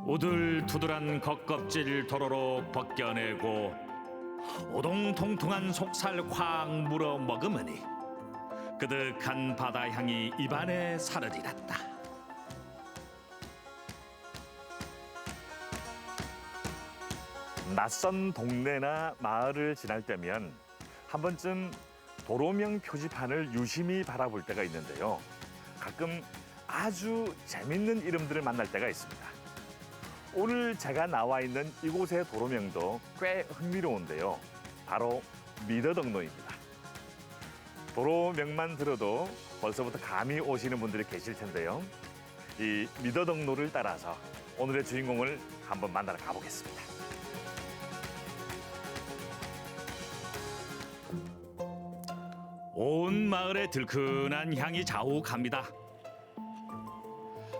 오들투들한 겉껍질 도로록 벗겨내고 오동통통한 속살 확 물어 먹으머니 그득한 바다 향이 입안에 사르르렀다. 낯선 동네나 마을을 지날 때면 한 번쯤 도로명 표지판을 유심히 바라볼 때가 있는데요. 가끔 아주 재밌는 이름들을 만날 때가 있습니다. 오늘 제가 나와 있는 이곳의 도로명도 꽤 흥미로운데요. 바로 미더덕로입니다. 도로명만 들어도 벌써부터 감이 오시는 분들이 계실 텐데요. 이 미더덕로를 따라서 오늘의 주인공을 한번 만나러 가보겠습니다. 온 마을에 들큰한 향이 자욱합니다.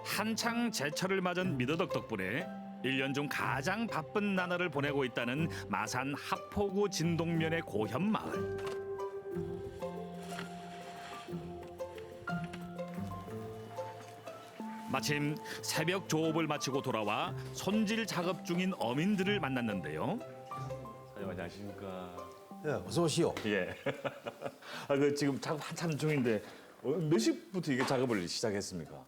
한창 제철을 맞은 미더덕 덕분에 1년 중 가장 바쁜 나날을 보내고 있다는 마산 하포구 진동면의 고현마을. 마침 새벽 조업을 마치고 돌아와 손질 작업 중인 어민들을 만났는데요. 사장님 안녕하십니까? 예, 어서 오시오. 예. 지금 작업 한참 중인데 몇 시부터 이게 작업을 시작했습니까?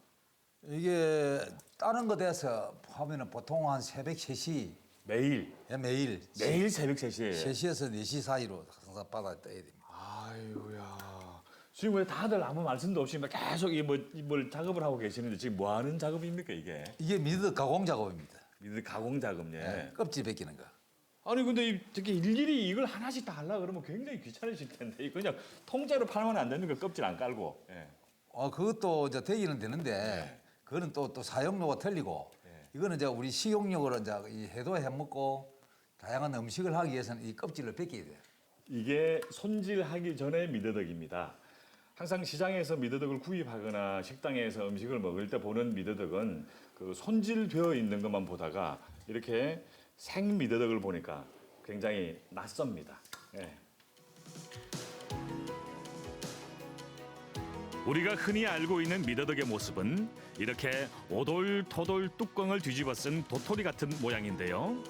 이게 다른 거 돼서 하면은 보통 한 새벽 3시. 매일? 예, 매일. 매일 새벽 3시에? 3시에서 4시 사이로 항상 바다에 떠야 됩니다. 아이고야. 지금 왜 다들 아무 말씀도 없이 막 계속 뭘 작업을 하고 계시는데 지금 뭐 하는 작업입니까 이게? 이게 미드 가공 작업입니다. 미드 가공 작업, 예. 예, 껍질 벗기는 거. 아니 근데 특히 일일이 이걸 하나씩 다 하려고 그러면 굉장히 귀찮으실 텐데 이거 그냥 통째로 팔면 안 되는 거 껍질 안 깔고. 예. 그것도 이제 되기는 되는데 그거는 또 사용료가 틀리고 예. 이거는 이제 우리 식용용으로 이제 이 해도 해 먹고 다양한 음식을 하기 위해서는 이 껍질을 벗겨야 돼요. 이게 손질하기 전에 미더덕입니다. 항상 시장에서 미더덕을 구입하거나 식당에서 음식을 먹을 때 보는 미더덕은 그 손질되어 있는 것만 보다가 이렇게 생 미더덕을 보니까 굉장히 낯섭니다. 예. 우리가 흔히 알고 있는 미더덕의 모습은 이렇게 오돌토돌 뚜껑을 뒤집어 쓴 도토리 같은 모양인데요.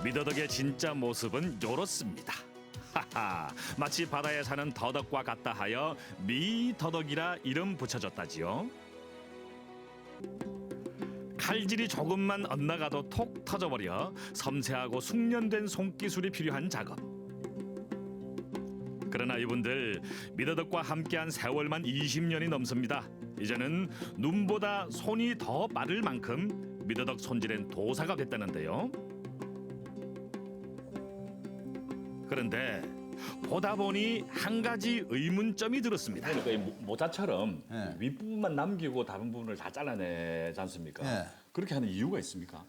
미더덕의 진짜 모습은 이렇습니다. 하하, 마치 바다에 사는 더덕과 같다 하여 미더덕이라 이름 붙여졌다지요. 칼질이 조금만 엇나가도 톡 터져버려 섬세하고 숙련된 손기술이 필요한 작업. 그러나 이분들 미더덕과 함께한 세월만 20년이 넘습니다. 이제는 눈보다 손이 더 빠를 만큼 미더덕 손질엔 도사가 됐다는데요. 그런데 보다 보니 한 가지 의문점이 들었습니다. 그러니까 이 모자처럼 예. 윗부분만 남기고 다른 부분을 다 잘라내지 않습니까? 예. 그렇게 하는 이유가 있습니까?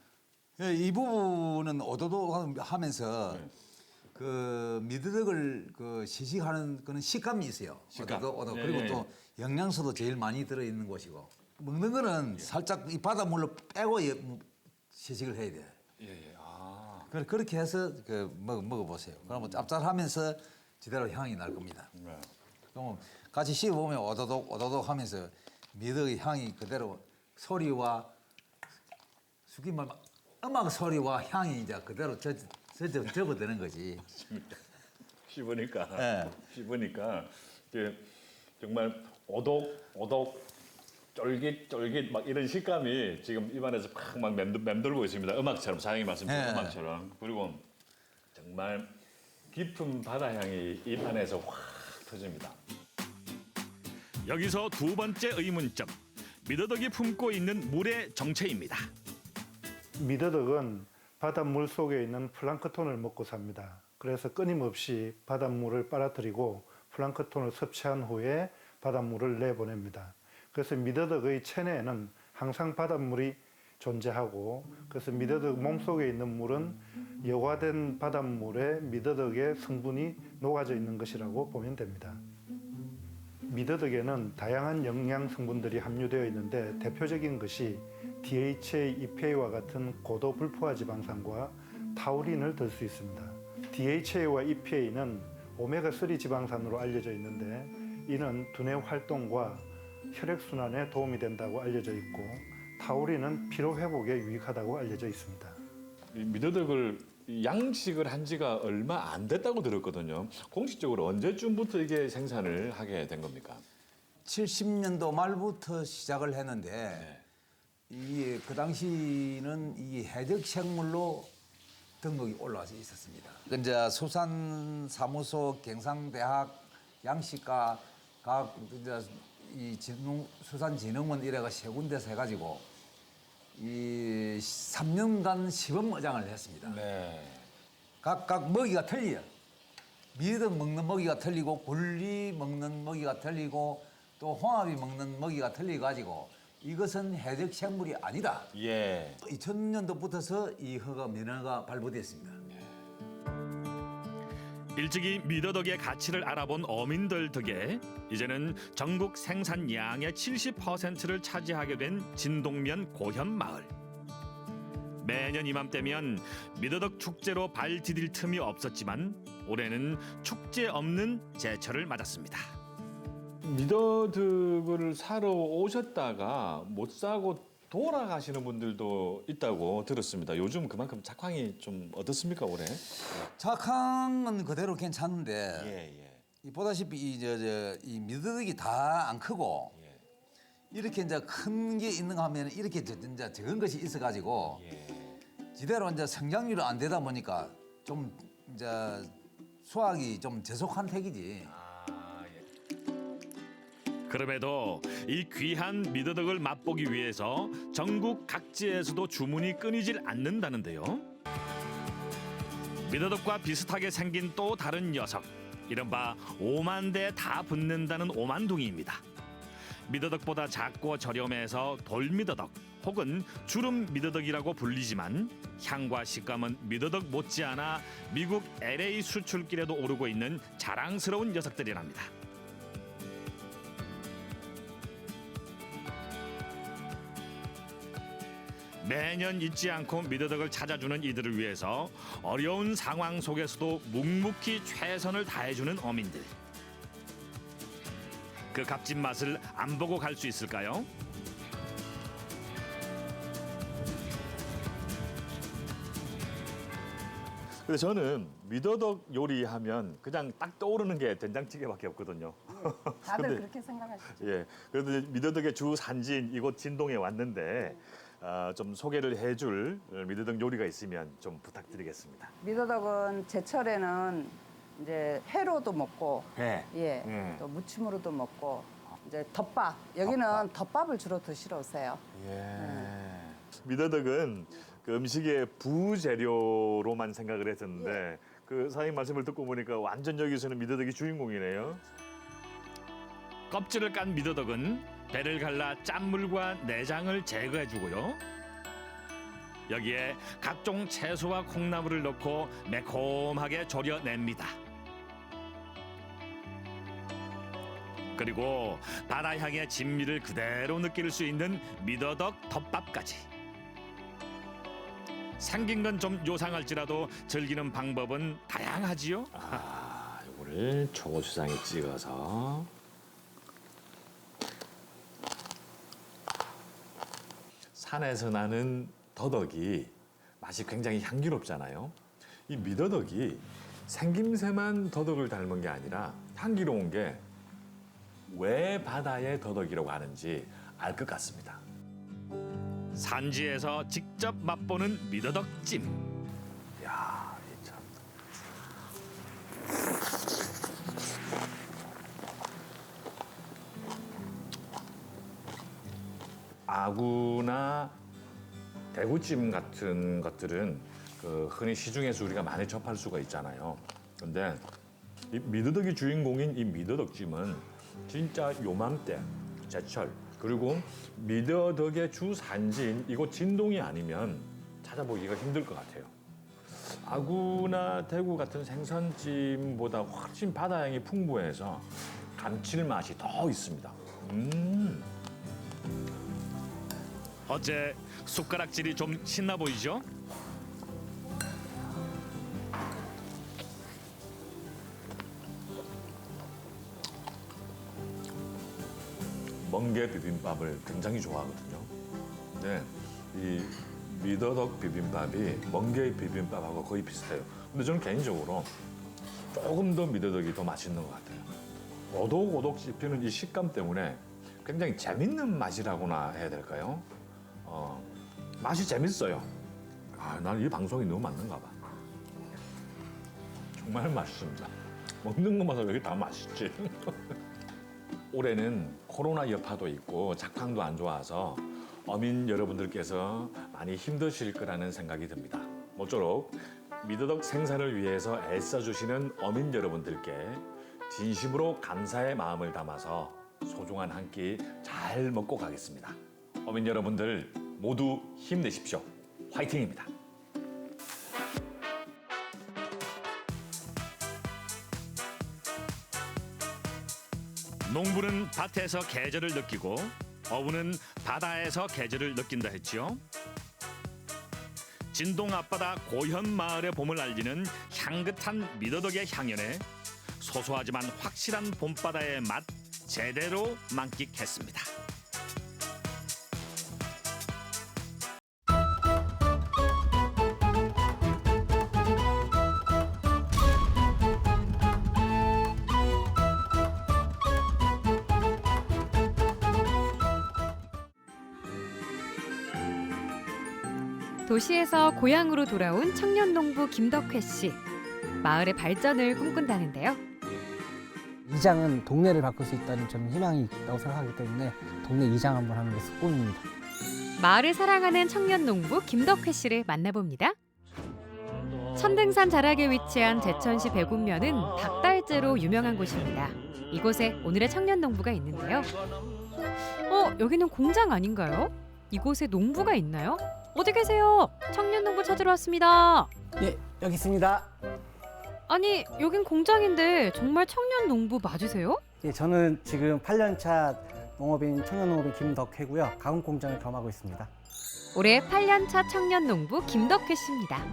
예, 이 부분은 오도독 하면서 그 미더덕을 그 시식하는 그런 식감이 있어요. 식감. 오도독. 예, 그리고 예, 또 영양소도 제일 많이 들어있는 곳이고 먹는 거는 살짝 이 바닷물로 빼고 시식을 해야 돼요. 예, 아. 그렇게 해서 먹어보세요. 그러면 짭짤하면서 제대로 향이 날 겁니다. 네. 그럼 같이 씹어보면 오도독 하면서 미더덕의 향이 그대로 소리와 숙인 말 음악 소리와 향이 이제 그대로 접어드는 거지. 씹으니까 예. 씹으니까 이제 정말 오독 쫄깃 막 이런 식감이 지금 입안에서 팍 맴돌고 있습니다. 음악처럼 사장님 말씀드린 예. 음악처럼. 그리고 정말 깊은 바다 향이 입 안에서 확 터집니다. 여기서 두 번째 의문점. 미더덕이 품고 있는 물의 정체입니다. 미더덕은 바닷물 속에 있는 플랑크톤을 먹고 삽니다. 그래서 끊임없이 바닷물을 빨아들이고 플랑크톤을 섭취한 후에 바닷물을 내보냅니다. 그래서 미더덕의 체내에는 항상 바닷물이 존재하고 그래서 미더덕 몸속에 있는 물은 여과된 바닷물에 미더덕의 성분이 녹아져 있는 것이라고 보면 됩니다. 미더덕에는 다양한 영양 성분들이 함유되어 있는데 대표적인 것이 DHA, EPA와 같은 고도 불포화 지방산과 타우린을 들 수 있습니다. DHA와 EPA는 오메가3 지방산으로 알려져 있는데 이는 두뇌 활동과 혈액순환에 도움이 된다고 알려져 있고 하우리는 피로 회복에 유익하다고 알려져 있습니다. 이 미더덕을 양식을 한 지가 얼마 안 됐다고 들었거든요. 공식적으로 언제쯤부터 이게 생산을 하게 된 겁니까? 70년도 말부터 시작을 했는데 그 당시는 이 해적 생물로 등록이 올라와서 있었습니다. 이제 수산사무소, 경상대학, 양식과 각 이제 이 수산진흥원 이래가 세 군데서 해가지고 이 3년간 시범 어장을 했습니다. 네. 각각 먹이가 틀려요. 미더덕 먹는 먹이가 틀리고 굴리 먹는 먹이가 틀리고 또 홍합이 먹는 먹이가 틀려가지고 이것은 해적 생물이 아니다. 예. 2000년도부터서 이 허가 면허가 발부됐습니다. 일찍이 미더덕의 가치를 알아본 어민들 덕에 이제는 전국 생산량의 70%를 차지하게 된 진동면 고현마을. 매년 이맘때면 미더덕 축제로 발 디딜 틈이 없었지만 올해는 축제 없는 제철을 맞았습니다. 미더덕을 사러 오셨다가 못 사고 돌아가시는 분들도 있다고 들었습니다. 요즘 그만큼 작황이 좀 어떻습니까 올해? 작황은 그대로 괜찮은데 예. 이 보다시피 이 미더덕이 다 안 크고 예. 이렇게 이제 큰 게 있는가 하면 이렇게 이제 적은 것이 있어가지고 지대로 이제 성장률이 안 되다 보니까 좀 이제 수확이 좀 저속한 택이지. 그럼에도 이 귀한 미더덕을 맛보기 위해서 전국 각지에서도 주문이 끊이질 않는다는데요. 미더덕과 비슷하게 생긴 또 다른 녀석, 이른바 오만대에 다 붙는다는 오만둥이입니다. 미더덕보다 작고 저렴해서 돌미더덕 혹은 주름 미더덕이라고 불리지만 향과 식감은 미더덕 못지않아 미국 LA 수출길에도 오르고 있는 자랑스러운 녀석들이랍니다. 매년 잊지 않고 미더덕을 찾아주는 이들을 위해서 어려운 상황 속에서도 묵묵히 최선을 다해주는 어민들. 그 값진 맛을 안 보고 갈 수 있을까요? 근데 저는 미더덕 요리하면 그냥 딱 떠오르는 게 된장찌개밖에 없거든요. 다들 근데- 그렇게 생각하시죠. 예, 그래도 이제 미더덕의 주 산지인 이곳 진동에 왔는데 좀 소개를 해줄 미더덕 요리가 있으면 좀 부탁드리겠습니다. 미더덕은 제철에는 이제 회로도 먹고, 회. 예, 또 무침으로도 먹고, 이제 덮밥. 여기는 덮밥을 주로 드시러 오세요. 예. 미더덕은 그 음식의 부재료로만 생각을 했었는데 그 사장님 말씀을 듣고 보니까 완전 여기서는 미더덕이 주인공이네요. 껍질을 깐 미더덕은 배를 갈라 짠물과 내장을 제거해주고요. 여기에 각종 채소와 콩나물을 넣고 매콤하게 졸여냅니다. 그리고 바다 향의 진미를 그대로 느낄 수 있는 미더덕 덮밥까지. 생긴 건 좀 요상할지라도 즐기는 방법은 다양하지요. 이거를 초고추장에 찍어서 산에서 나는 더덕이 맛이 굉장히 향기롭잖아요. 이 미더덕이 생김새만 더덕을 닮은 게 아니라 향기로운 게 왜 바다의 더덕이라고 하는지 알 것 같습니다. 산지에서 직접 맛보는 미더덕찜. 야, 이 참. 아구나 대구찜 같은 것들은 그 흔히 시중에서 우리가 많이 접할 수가 있잖아요. 근데 이 미더덕이 주인공인 이 미더덕찜은 진짜 요맘때 제철 그리고 미더덕의 주 산지인 이곳 진동이 아니면 찾아보기가 힘들 것 같아요. 아구나 대구 같은 생선찜보다 훨씬 바다향이 풍부해서 감칠맛이 더 있습니다. 어째 숟가락질이 좀 신나 보이죠? 멍게 비빔밥을 굉장히 좋아하거든요. 네, 이 미더덕 비빔밥이 멍게의 비빔밥하고 거의 비슷해요. 근데 저는 개인적으로 조금 더 미더덕이 더 맛있는 것 같아요. 오독오독 씹히는 이 식감 때문에 굉장히 재밌는 맛이라고나 해야 될까요? 맛이 재밌어요. 나는 이 방송이 너무 맞는가 봐. 정말 맛있습니다. 먹는 것마다 여기 다 맛있지. 올해는 코로나 여파도 있고 작황도 안 좋아서 어민 여러분들께서 많이 힘드실 거라는 생각이 듭니다. 모쪼록 미더덕 생산을 위해서 애써주시는 어민 여러분들께 진심으로 감사의 마음을 담아서 소중한 한 끼 잘 먹고 가겠습니다. 어민 여러분들 모두 힘내십시오. 화이팅입니다. 농부는 밭에서 계절을 느끼고 어부는 바다에서 계절을 느낀다 했지요. 진동 앞바다 고현 마을의 봄을 알리는 향긋한 미더덕의 향연에 소소하지만 확실한 봄바다의 맛 제대로 만끽했습니다. 도시에서 고향으로 돌아온 청년 농부 김덕회 씨. 마을의 발전을 꿈꾼다는데요. 이장은 동네를 바꿀 수 있다는 저는 희망이 있다고 생각하기 때문에 동네 이장 한번 하는 게 꿈입니다. 마을을 사랑하는 청년 농부 김덕회 씨를 만나봅니다. 천등산 자락에 위치한 제천시 백운면은 닭달재로 유명한 곳입니다. 이곳에 오늘의 청년 농부가 있는데요. 여기는 공장 아닌가요? 이곳에 농부가 있나요? 어디 계세요? 청년 농부 찾으러 왔습니다. 예, 여기 있습니다. 아니, 여긴 공장인데 정말 청년 농부 맞으세요? 예, 저는 지금 8년차 농업인 청년 농업인 김덕회고요. 가공 공장을 겸하고 있습니다. 올해 8년차 청년 농부 김덕회 씨입니다.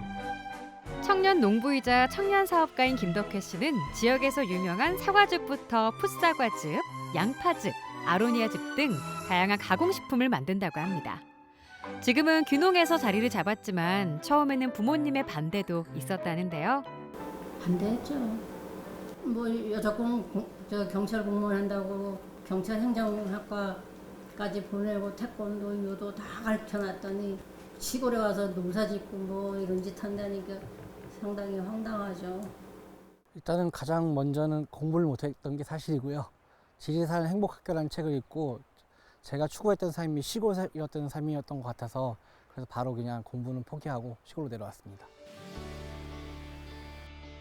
청년 농부이자 청년 사업가인 김덕회 씨는 지역에서 유명한 사과즙부터 풋사과즙, 양파즙, 아로니아즙 등 다양한 가공식품을 만든다고 합니다. 지금은 귀농에서 자리를 잡았지만 처음에는 부모님의 반대도 있었다는데요. 반대했죠. 뭐 저 경찰 공무원 한다고 경찰 행정학과까지 보내고 태권도, 유도 다 가르쳐놨더니 시골에 와서 농사 짓고 뭐 이런 짓 한다니까 상당히 황당하죠. 일단은 가장 먼저는 공부를 못했던 게 사실이고요. 지리산 행복학교라는 책을 읽고 제가 추구했던 삶이 시골이었던 삶이었던 것 같아서 그래서 바로 그냥 공부는 포기하고 시골로 내려왔습니다.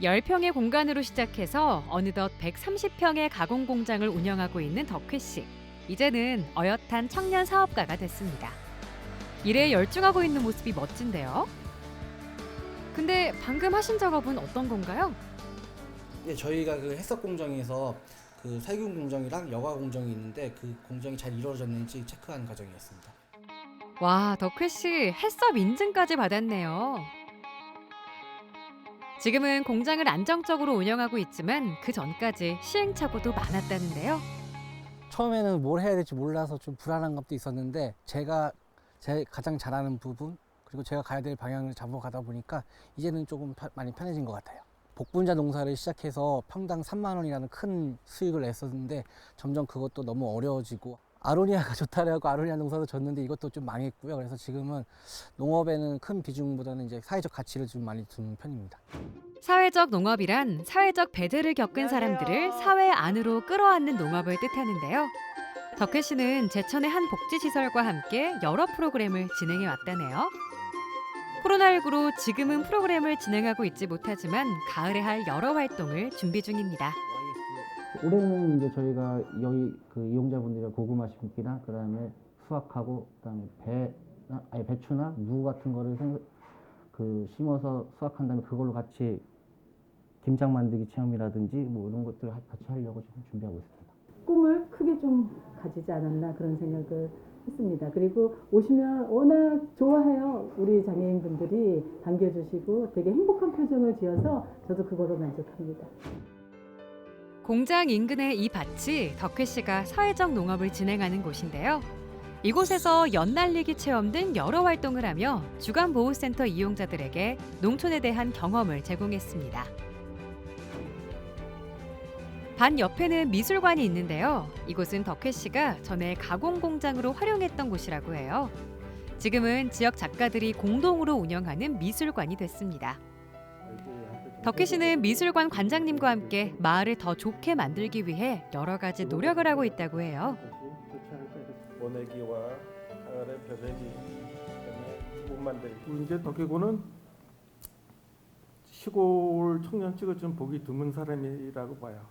10평의 공간으로 시작해서 어느덧 130평의 가공 공장을 운영하고 있는 덕회 씨. 이제는 어엿한 청년 사업가가 됐습니다. 일에 열중하고 있는 모습이 멋진데요. 근데 방금 하신 작업은 어떤 건가요? 네, 저희가 그 햇석 공정에서 그 살균 공정이랑 여과 공정이 있는데 그 공정이 잘 이루어졌는지 체크하는 과정이었습니다. 와, 덕회 씨 햇섭 인증까지 받았네요. 지금은 공장을 안정적으로 운영하고 있지만 그 전까지 시행착오도 많았다는데요. 처음에는 뭘 해야 될지 몰라서 좀 불안한 것도 있었는데 제가 가장 잘하는 부분 그리고 제가 가야 될 방향을 잡아가다 보니까 이제는 조금 많이 편해진 것 같아요. 복분자 농사를 시작해서 평당 3만 원이라는 큰 수익을 냈었는데 점점 그것도 너무 어려워지고 아로니아가 좋다라고 아로니아 농사도 졌는데 이것도 좀 망했고요. 그래서 지금은 농업에는 큰 비중보다는 이제 사회적 가치를 좀 많이 두는 편입니다. 사회적 농업이란 사회적 배제를 겪은 사람들을 사회 안으로 끌어안는 농업을 뜻하는데요. 덕회 씨는 제천의 한 복지시설과 함께 여러 프로그램을 진행해 왔다네요. 코로나19로 지금은 프로그램을 진행하고 있지 못하지만 가을에 할 여러 활동을 준비 중입니다. 올해는 이제 저희가 여기 그 이용자분들이랑 고구마 심기나 그다음에 수확하고 그다음에 배추나 무 같은 거를 심어서 수확한 다음에 그걸로 같이 김장 만들기 체험이라든지 뭐 이런 것들 같이 하려고 지금 준비하고 있습니다. 꿈을 크게 좀 가지지 않았나 그런 생각을 했습니다. 그리고 오시면 워낙 좋아해요. 우리 장애인분들이 반겨주시고 되게 행복한 표정을 지어서 저도 그거로 만족합니다. 공장 인근의 이 밭이 덕회 씨가 사회적 농업을 진행하는 곳인데요. 이곳에서 연날리기 체험 등 여러 활동을 하며 주간보호센터 이용자들에게 농촌에 대한 경험을 제공했습니다. 반 옆에는 미술관이 있는데요. 이곳은 덕혜 씨가 전에 가공 공장으로 활용했던 곳이라고 해요. 지금은 지역 작가들이 공동으로 운영하는 미술관이 됐습니다. 덕혜 씨는 미술관 관장님과 함께 마을을 더 좋게 만들기 위해 여러 가지 노력을 하고 있다고 해요. 모내기와 가을의 벼베기, 그다음에 못 만들기. 이제 덕혜군은 시골 청년 찍어준 보기 드문 사람이라고 봐요.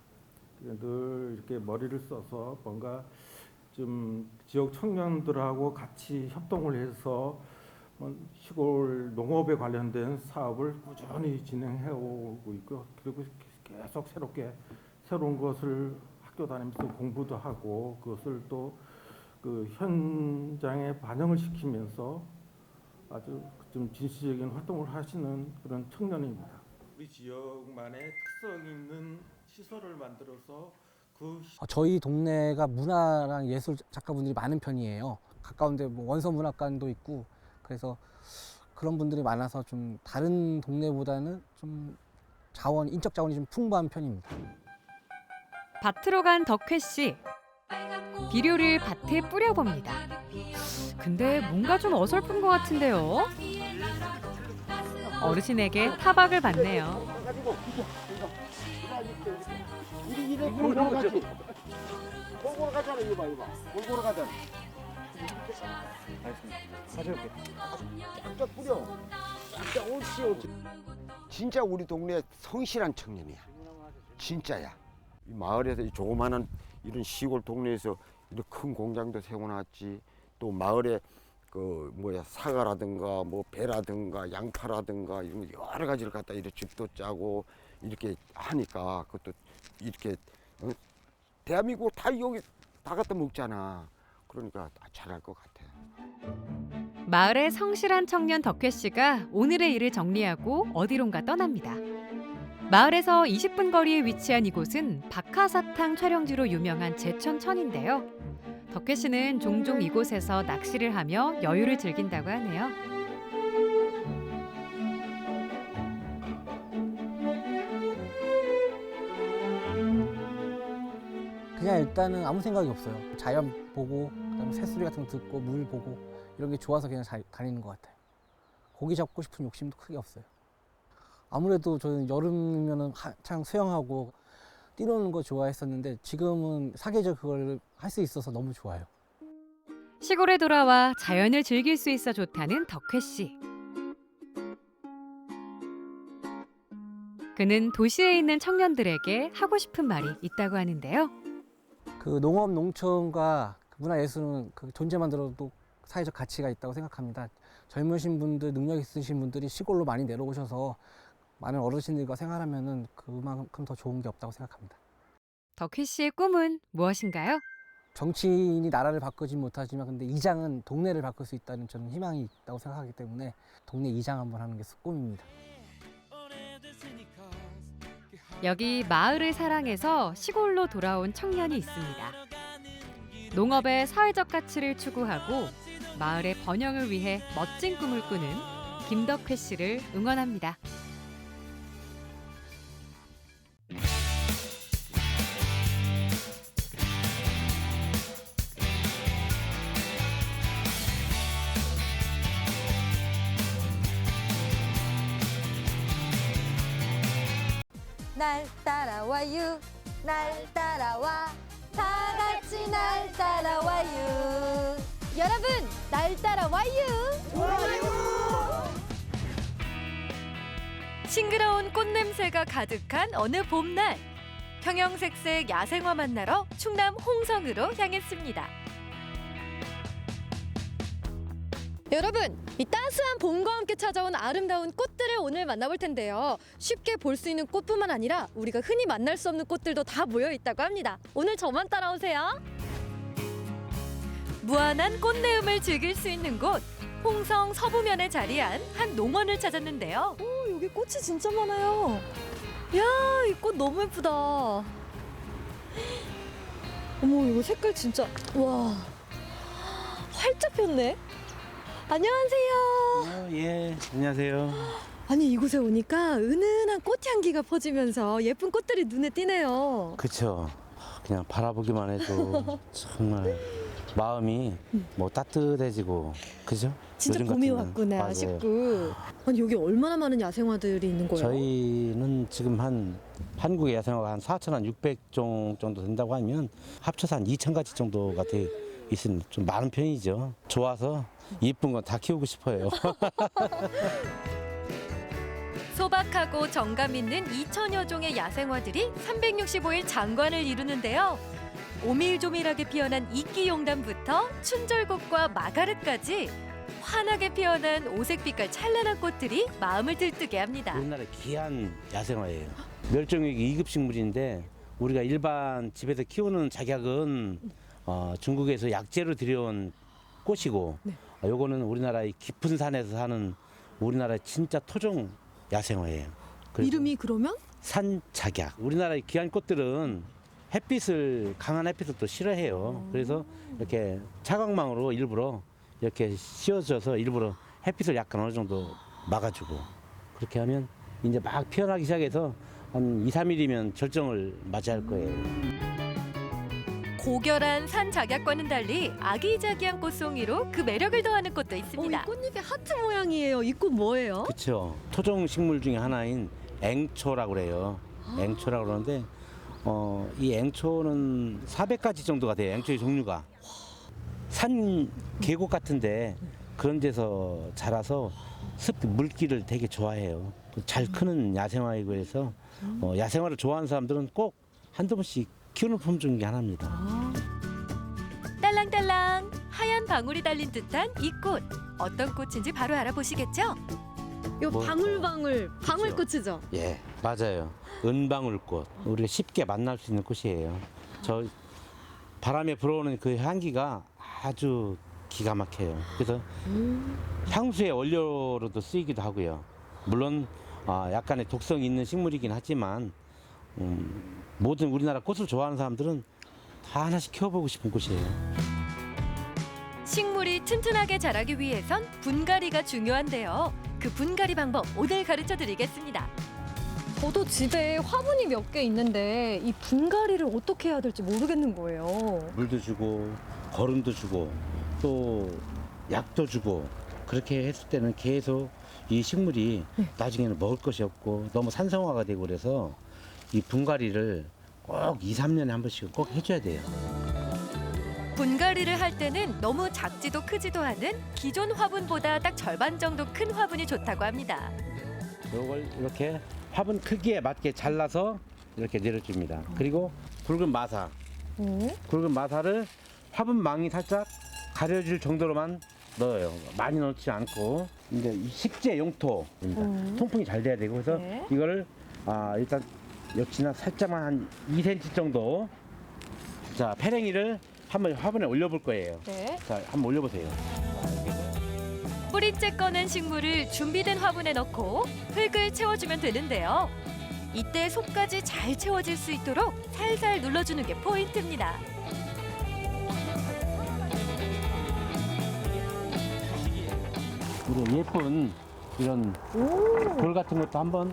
늘 이렇게 머리를 써서 뭔가 좀 지역 청년들하고 같이 협동을 해서 시골 농업에 관련된 사업을 꾸준히 진행해 오고 있고, 그리고 계속 새로운 것을 학교 다니면서 공부도 하고 그것을 또 그 현장에 반영을 시키면서 아주 좀 진취적인 활동을 하시는 그런 청년입니다. 우리 지역만의 특성 있는 시설을 만들어서 저희 동네가 문화랑 예술 작가분들이 많은 편이에요. 가까운데 뭐 원서문학관도 있고, 그래서 그런 분들이 많아서 좀 다른 동네보다는 좀 인적 자원이 좀 풍부한 편입니다. 밭으로 간 덕혜 씨. 비료를 밭에 뿌려봅니다. 근데 뭔가 좀 어설픈 것 같은데요? 어르신에게 타박을 받네요. 골고루 가지. 골고루 가잖아, 이거 봐. 골고루 가잖아. 가져올게. 쫙쫙 뿌려. 쫙쫙 옳지. 진짜 우리 동네 성실한 청년이야. 진짜야. 이 마을에서 이 조그마한 이런 시골 동네에서 이런 큰 공장도 세워놨지. 또 마을에 사과라든가 뭐 배라든가 양파라든가 이런 여러 가지를 갖다 이렇게 집도 짜고 이렇게 하니까 그것도 이렇게 대한민국 다 여기 다 갖다 먹잖아. 그러니까 잘할 것 같아. 마을의 성실한 청년 덕혜 씨가 오늘의 일을 정리하고 어디론가 떠납니다. 마을에서 20분 거리에 위치한 이곳은 박하사탕 촬영지로 유명한 제천천인데요. 덕혜 씨는 종종 이곳에서 낚시를 하며 여유를 즐긴다고 하네요. 그냥 일단은 아무 생각이 없어요. 자연 보고, 그다음에 새소리 같은 거 듣고, 물 보고 이런 게 좋아서 그냥 다니는 것 같아요. 고기 잡고 싶은 욕심도 크게 없어요. 아무래도 저는 여름이면은 한창 수영하고 뛰노는 거 좋아했었는데 지금은 사계절 그걸 할 수 있어서 너무 좋아요. 시골에 돌아와 자연을 즐길 수 있어 좋다는 덕혜 씨. 그는 도시에 있는 청년들에게 하고 싶은 말이 있다고 하는데요. 그 농업, 농촌과 문화예술은 그 존재만 들어도 사회적 가치가 있다고 생각합니다. 젊으신 분들, 능력 있으신 분들이 시골로 많이 내려오셔서 많은 어르신들과 생활하면은 그만큼 더 좋은 게 없다고 생각합니다. 덕혜 씨의 꿈은 무엇인가요? 정치인이 나라를 바꾸지 못하지만 근데 이장은 동네를 바꿀 수 있다는 저는 희망이 있다고 생각하기 때문에 동네 이장 한번 하는 게 꿈입니다. 여기 마을을 사랑해서 시골로 돌아온 청년이 있습니다. 농업의 사회적 가치를 추구하고 마을의 번영을 위해 멋진 꿈을 꾸는 김덕혜 씨를 응원합니다. 날 따라와요, 날 따라와, 다 같이 날 따라와요. 여러분, 날 따라와요. 좋아요. 싱그러운 꽃냄새가 가득한 어느 봄날, 형형색색 야생화 만나러 충남 홍성으로 향했습니다. 여러분, 이 따스한 봄과 함께 찾아온 아름다운 꽃들을 오늘 만나볼 텐데요. 쉽게 볼 수 있는 꽃뿐만 아니라 우리가 흔히 만날 수 없는 꽃들도 다 모여 있다고 합니다. 오늘 저만 따라오세요. 무한한 꽃내음을 즐길 수 있는 곳, 홍성 서부면에 자리한 한 농원을 찾았는데요. 오, 여기 꽃이 진짜 많아요. 야, 이 꽃 너무 예쁘다. 어머, 이거 색깔 진짜, 와, 활짝 폈네. 안녕하세요. 예, 안녕하세요. 아니 이곳에 오니까 은은한 꽃향기가 퍼지면서 예쁜 꽃들이 눈에 띄네요. 그쵸. 그냥 바라보기만 해도 정말 마음이 뭐 따뜻해지고, 그죠? 진짜 요즘 봄이 같으면. 왔구나 맞아요. 싶고. 아니 여기 얼마나 많은 야생화들이 있는 거예요? 저희는 지금 한국의 야생화가 한 4,600종 정도 된다고 하면 합쳐서 한 2,000가지 정도가 돼 있습니다. 좀 많은 편이죠. 좋아서 예쁜 건 다 키우고 싶어요. 소박하고 정감 있는 2천여 종의 야생화들이 365일 장관을 이루는데요. 오밀조밀하게 피어난 이끼용담부터 춘절곶과 마가렛까지 환하게 피어난 오색빛깔 찬란한 꽃들이 마음을 들뜨게 합니다. 우리나라의 귀한 야생화예요. 멸종위기 2급 식물인데 우리가 일반 집에서 키우는 작약은 중국에서 약재로 들여온 꽃이고, 요거는 우리나라의 깊은 산에서 사는 우리나라의 진짜 토종 야생화예요. 이름이 그러면? 산작약. 우리나라의 귀한 꽃들은 강한 햇빛을 또 싫어해요. 그래서 이렇게 차광망으로 일부러 이렇게 씌워져서 일부러 햇빛을 약간 어느 정도 막아주고, 그렇게 하면 이제 막 피어나기 시작해서 한 2, 3일이면 절정을 맞이할 거예요. 고결한 산작약과는 달리 아기자기한 꽃송이로 그 매력을 더하는 꽃도 있습니다. 이 꽃잎이 하트 모양이에요. 이 꽃 뭐예요? 그렇죠. 토종 식물 중에 하나인 앵초라고 그래요. 앵초라고 그러는데 이 앵초는 400가지 정도가 돼요. 앵초의 종류가. 산 계곡 같은데 그런 데서 자라서 물기를 되게 좋아해요. 잘 크는 야생화이고 해서 야생화를 좋아하는 사람들은 꼭 한두 번씩 키우는 품 중에 하나입니다. 딸랑딸랑 하얀 방울이 달린 듯한 이 꽃. 어떤 꽃인지 바로 알아보시겠죠? 요 뭐, 방울방울 방울꽃이죠? 예, 맞아요. 은방울꽃. 우리가 쉽게 만날 수 있는 꽃이에요. 저 바람에 불어오는 그 향기가 아주 기가 막혀요. 그래서 향수의 원료로도 쓰이기도 하고요. 물론 약간의 독성이 있는 식물이긴 하지만 모든 우리나라 꽃을 좋아하는 사람들은 다 하나씩 키워보고 싶은 꽃이에요. 식물이 튼튼하게 자라기 위해선 분갈이가 중요한데요. 그 분갈이 방법 오늘 가르쳐 드리겠습니다. 저도 집에 화분이 몇 개 있는데 이 분갈이를 어떻게 해야 될지 모르겠는 거예요. 물도 주고 거름도 주고 또 약도 주고, 그렇게 했을 때는 계속 이 식물이 나중에는 먹을 것이 없고 너무 산성화가 되고, 그래서 이 분갈이를 꼭 2, 3년에 한 번씩은 꼭 해줘야 돼요. 분갈이를 할 때는 너무 작지도 크지도 않은 기존 화분보다 딱 절반 정도 큰 화분이 좋다고 합니다. 이걸 이렇게 화분 크기에 맞게 잘라서 이렇게 내려줍니다. 그리고 굵은 마사. 굵은 마사를 화분망이 살짝 가려질 정도로만 넣어요. 많이 넣지 않고. 이제 이 식재 용토입니다. 통풍이 잘 돼야 되고, 그래서 이거를 일단 역시나 살짝만 한 2cm 정도. 자, 페랭이를 한번 화분에 올려볼 거예요. 자, 한번 올려보세요. 뿌리째 꺼낸 식물을 준비된 화분에 넣고 흙을 채워주면 되는데요. 이때 속까지 잘 채워질 수 있도록 살살 눌러주는 게 포인트입니다. 우리 예쁜 이런 돌 같은 것도 한번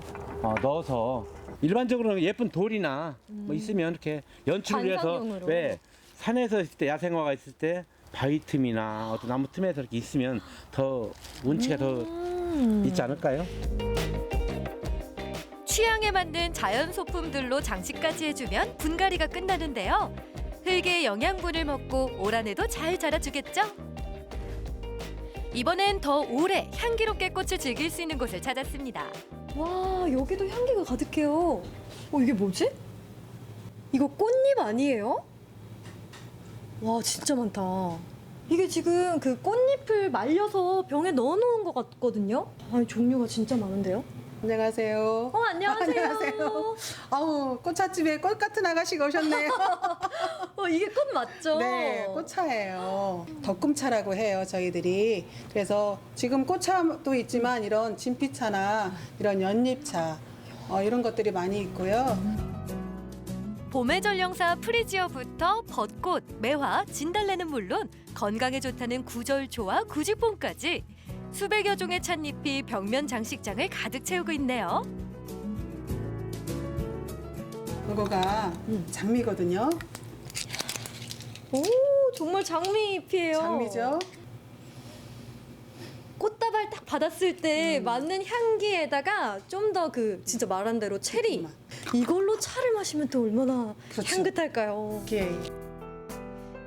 넣어서, 일반적으로는 예쁜 돌이나 뭐 있으면 이렇게 연출을 해서, 관상용으로. 왜 산에서 있을 때, 야생화가 있을 때 바위 틈이나 어떤 나무 틈에서 이렇게 있으면 더 운치가 더 있지 않을까요? 취향에 맞는 자연 소품들로 장식까지 해주면 분갈이가 끝나는데요. 흙의 영양분을 먹고 올 한해도 잘 자라주겠죠? 이번엔 더 오래 향기롭게 꽃을 즐길 수 있는 곳을 찾았습니다. 와, 여기도 향기가 가득해요. 이게 뭐지? 이거 꽃잎 아니에요? 와, 진짜 많다. 이게 지금 그 꽃잎을 말려서 병에 넣어놓은 것 같거든요? 아니, 종류가 진짜 많은데요? 안녕하세요. 안녕하세요. 안녕하세요. 아우, 꽃차집에 꽃 같은 아가씨가 오셨네요. 이게 꽃 맞죠? 네, 꽃차예요. 덕금차라고 해요, 저희들이. 그래서 지금 꽃차도 있지만 이런 진피차나 이런 연잎차 이런 것들이 많이 있고요. 봄의 전령사 프리지어부터 벚꽃, 매화, 진달래는 물론 건강에 좋다는 구절초와 구직봉까지 수백여 종의 찻잎이 벽면 장식장을 가득 채우고 있네요. 이거가 장미거든요. 오, 정말 장미잎이에요. 장미죠. 꽃다발 딱 받았을 때 맞는 향기에다가 좀 더 그 진짜 말한 대로 체리. 이걸로 차를 마시면 또 얼마나 그렇죠. 향긋할까요? 예.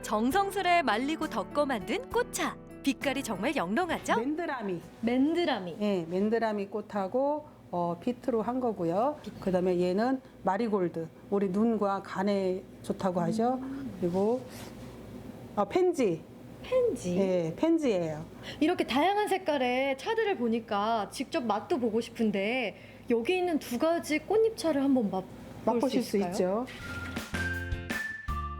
정성스레 말리고 덮고 만든 꽃차. 빛깔이 정말 영롱하죠? 맨드라미. 맨드라미. 예, 맨드라미 꽃하고 피트로 한 거고요. 그다음에 얘는 마리골드. 우리 눈과 간에 좋다고 하죠. 그리고 펜지. 펜지. 예, 펜지예요. 이렇게 다양한 색깔의 차들을 보니까 직접 맛도 보고 싶은데 여기 있는 두 가지 꽃잎차를 한번 맛보실 수 있죠.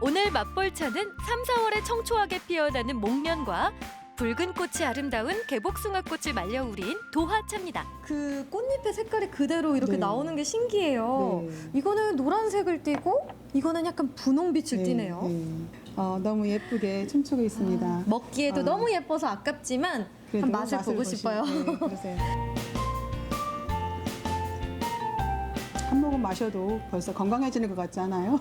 오늘 맛볼 차는 3, 4월에 청초하게 피어나는 목련과 붉은 꽃이 아름다운 개복숭아꽃을 말려 우린 도화차입니다. 그 꽃잎의 색깔이 그대로 이렇게 네. 나오는 게 신기해요. 네. 이거는 노란색을 띠고 이거는 약간 분홍빛을 띠네요. 너무 예쁘게 춤추고 있습니다. 먹기에도 너무 예뻐서 아깝지만 그래도 한 맛을 보고 보시고, 싶어요. 네, 그러세요. 한 모금 마셔도 벌써 건강해지는 것 같지 않아요?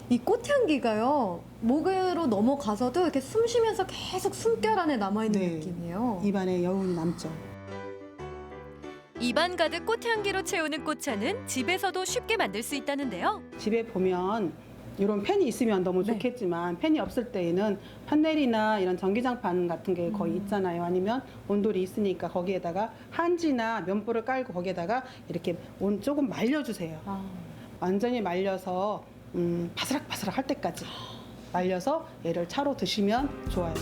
이 꽃향기가요. 목으로 넘어가서도 이렇게 숨 쉬면서 계속 숨결 안에 남아있는 네. 느낌이에요. 입안에 여운이 남죠. 입안 가득 꽃향기로 채우는 꽃차는 집에서도 쉽게 만들 수 있다는데요. 집에 보면 이런 팬이 있으면 너무 좋겠지만 팬이 없을 때에는 판넬이나 이런 전기장판 같은 게 거의 있잖아요. 아니면 온돌이 있으니까 거기에다가 한지나 면보를 깔고 거기에다가 이렇게 조금 말려주세요. 완전히 말려서 바스락바스락 할 때까지 말려서 얘를 차로 드시면 좋아요.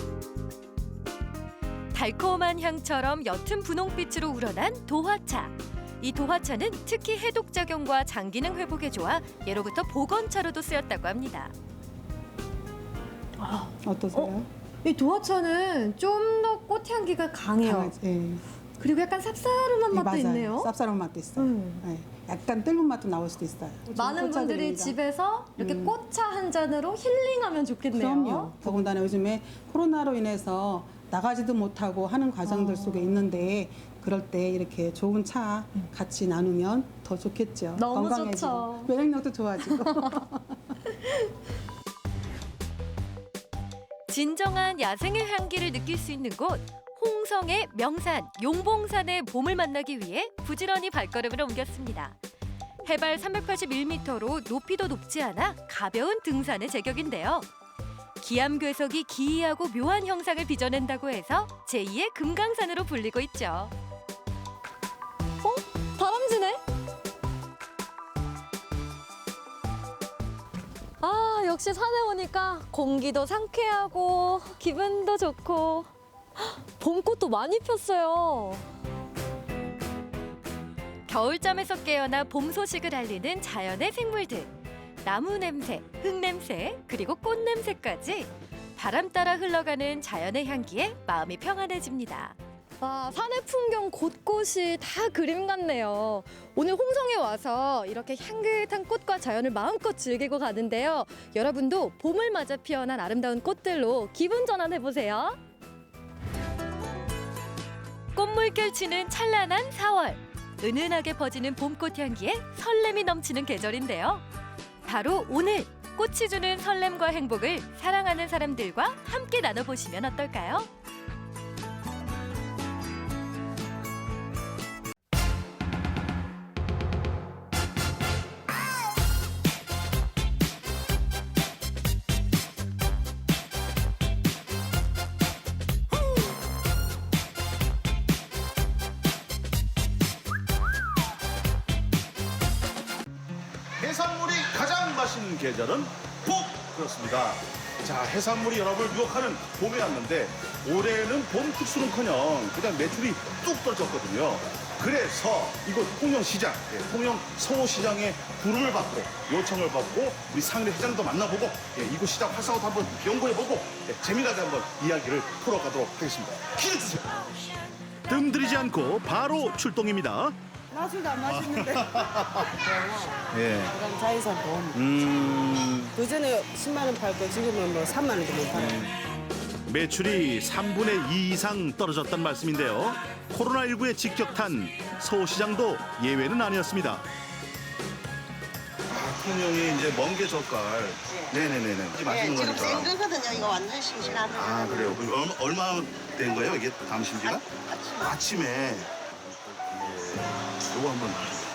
달콤한 향처럼 옅은 분홍빛으로 우러난 도화차. 이 도화차는 특히 해독작용과 장기능 회복에 좋아 예로부터 보건차로도 쓰였다고 합니다. 어떠세요? 이 도화차는 좀 더 꽃향기가 강해요. 그리고 약간 쌉싸름한 맛도 맞아요. 있네요. 쌉싸름 맛도 있어요. 네. 약간 뜰문 맛도 나올 수도 있어요. 많은 분들이 꽃차들입니다. 집에서 이렇게 꽃차 한 잔으로 힐링하면 좋겠네요. 그럼요. 더군다나 요즘에 코로나로 인해서 나가지도 못하고 하는 과정들 속에 있는데 그럴 때 이렇게 좋은 차 같이 나누면 더 좋겠죠. 너무 건강해지고 좋죠. 면역력도 좋아지고. 진정한 야생의 향기를 느낄 수 있는 곳. 홍성의 명산 용봉산의 봄을 만나기 위해 부지런히 발걸음을 옮겼습니다. 해발 381m로 높이도 높지 않아 가벼운 등산의 제격인데요. 기암괴석이 기이하고 묘한 형상을 빚어낸다고 해서 제2의 금강산으로 불리고 있죠. 다람쥐네? 아, 역시 산에 오니까 공기도 상쾌하고 기분도 좋고 봄꽃도 많이 폈어요. 겨울잠에서 깨어나 봄 소식을 알리는 자연의 생물들. 나무 냄새, 흙 냄새, 그리고 꽃 냄새까지 바람 따라 흘러가는 자연의 향기에 마음이 평안해집니다. 와, 산의 풍경 곳곳이 다 그림 같네요. 오늘 홍성에 와서 이렇게 향긋한 꽃과 자연을 마음껏 즐기고 가는데요. 여러분도 봄을 맞아 피어난 아름다운 꽃들로 기분 전환해보세요. 꽃물결 치는 찬란한 4월. 은은하게 퍼지는 봄꽃 향기에 설렘이 넘치는 계절인데요. 바로 오늘 꽃이 주는 설렘과 행복을 사랑하는 사람들과 함께 나눠보시면 어떨까요? 해산물이 가장 맛있는 계절은 봄! 그렇습니다. 자, 해산물이 여러분을 유혹하는 봄이 왔는데 올해는 봄 특수는커녕 그냥 매출이 뚝 떨어졌거든요. 그래서 이곳 통영시장, 통영 서호시장의 부름을 받고 요청을 받고 우리 상인의 회장도 만나보고 이곳 시장 활성화도 한번 연구해보고 재미나게 한번 이야기를 풀어가도록 하겠습니다. 기대주세요. 뜸들이지 않고 바로 출동입니다. 맛이도 안 맛있는데. 예. 그다음 자연산 봄. 그전에 10만 원 팔고 지금은 뭐 3만 원 정도 팔아요. 매출이 3분의 2 이상 떨어졌단 말씀인데요. 코로나19의 직격탄 서울시장도 예외는 아니었습니다. 통영이 이제 멍게 젓갈. 네네네네. 이제 맛있는 지금 거니까. 생거거든요. 이거 완전 싱싱한 거. 아 그래요. 그럼 얼마 된 거예요? 이게 담신 지가? 아침에. 예. 요거 한번 봐주세요.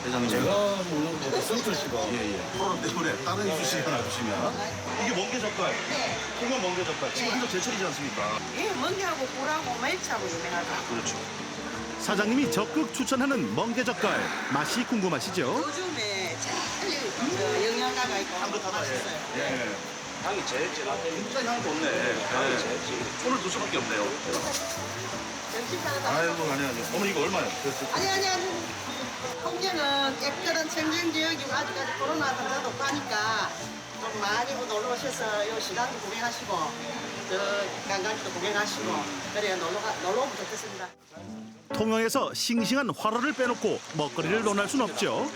회장님. 제가 먹는 거 순철 씨가. 예예. 코로나 때문에 다른 이수씨가 놔주시면. 이게 멍게 젓갈. 네. 통영 멍게 젓갈. 지금 한참 제철이지 않습니까? 예, 멍게하고 꿀하고 멸치하고 유명하다. 그렇죠. 사장님이 적극 추천하는 멍게 젓갈 맛이 궁금하시죠? 요즘에 제일 영양가가 있고 향긋하다. 맛있어요. 예. 향이 제일 진하대. 진짜 향 좋네. 향이 제일 진. 손을 둘 수밖에 없네요. 아이고 아니요. 어머니 이거 얼마요? 아니. 홍게는 깨끗한 청정 지역이고 아직까지 코로나 감사도 가니까 좀 많이 놀러 오셔서 요 시장도 구경하시고 저 관광지도 구경하시고 그래야 놀러 오면 좋겠습니다. 통영에서 싱싱한 화로를 빼놓고 먹거리를 논할 순 없죠.